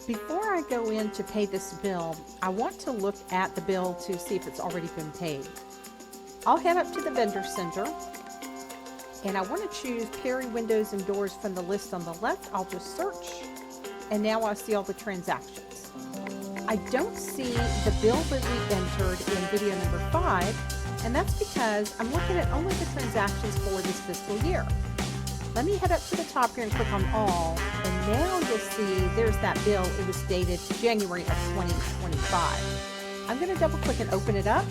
Before I go in to pay this bill, I want to look at the bill to see if it's already been paid. I'll head up to the vendor center and I want to choose Perry Windows and Doors from the list on the left. I'll just search and now I see all the transactions. I don't see the bill that we entered in video number 5, and that's because I'm looking at only the transactions for this fiscal year. Let me head up to the top here and click on all, and now you'll see there's that bill. It was dated January of 2025. I'm going to double click and open it up.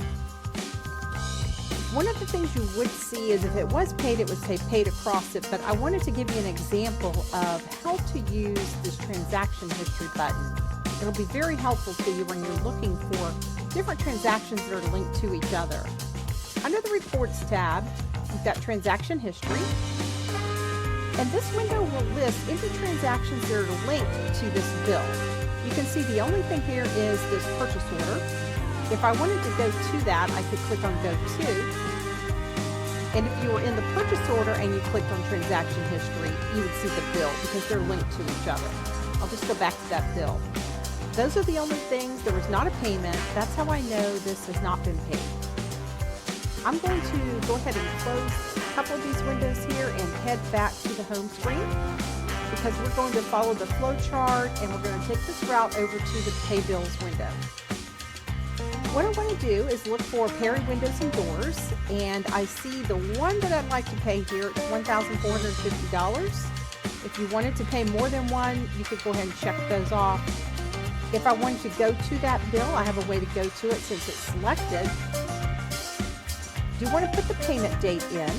One of the things you would see is if it was paid, it would say paid across it, but I wanted to give you an example of how to use this transaction history button. It'll be very helpful to you when you're looking for different transactions that are linked to each other. Under the Reports tab, you've got Transaction History, and this window will list any transactions that are linked to this bill. You can see the only thing here is this purchase order. If I wanted to go to that, I could click on Go To. And if you were in the purchase order and you clicked on Transaction History, you would see the bill because they're linked to each other. I'll just go back to that bill. Those are the only things. There was not a payment. That's how I know this has not been paid. I'm going to go ahead and close a couple of these windows here and head back to the home screen because we're going to follow the flow chart and we're going to take this route over to the Pay Bills window. What I want to do is look for Perry Windows and Doors, and I see the one that I'd like to pay here. It's $1,450. If you wanted to pay more than one, you could go ahead and check those off. If I wanted to go to that bill, I have a way to go to it since it's selected. Do you want to put the payment date in?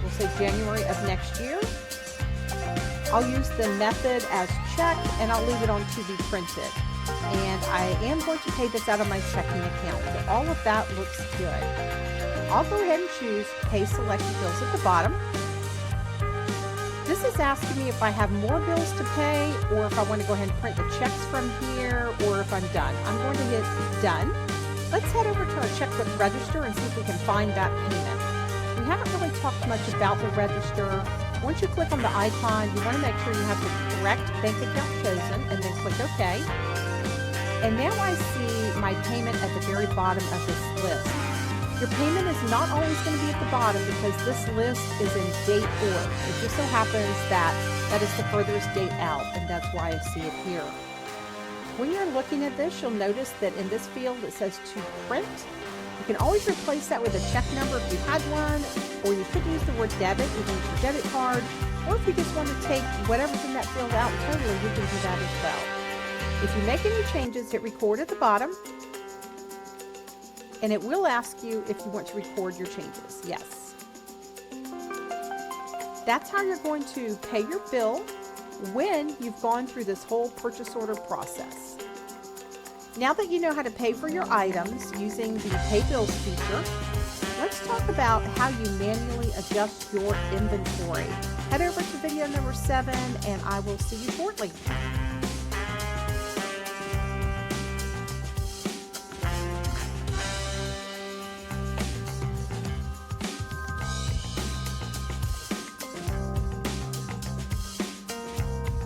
We'll say January of next year. I'll use the method as check and I'll leave it on to be printed. And I am going to pay this out of my checking account. So all of that looks good. I'll go ahead and choose Pay Selected Bills at the bottom. This is asking me if I have more bills to pay or if I want to go ahead and print the checks from here or if I'm done. I'm going to hit Done. Let's head over to our checkbook register and see if we can find that payment. We haven't really talked much about the register. Once you click on the icon, you want to make sure you have the correct bank account chosen and then click OK. And now I see my payment at the very bottom of this list. Your payment is not always going to be at the bottom because this list is in date order. It just so happens that that is the furthest date out, and that's why I see it here. When you're looking at this, you'll notice that in this field it says to print. You can always replace that with a check number if you had one, or you could use the word debit, you can use your debit card, or if you just want to take whatever's in that field out totally, you can do that as well. If you make any changes, hit record at the bottom, and it will ask you if you want to record your changes. Yes. That's how you're going to pay your bill when you've gone through this whole purchase order process. Now that you know how to pay for your items using the Pay Bills feature, let's talk about how you manually adjust your inventory. Head over to video number 7 and I will see you shortly.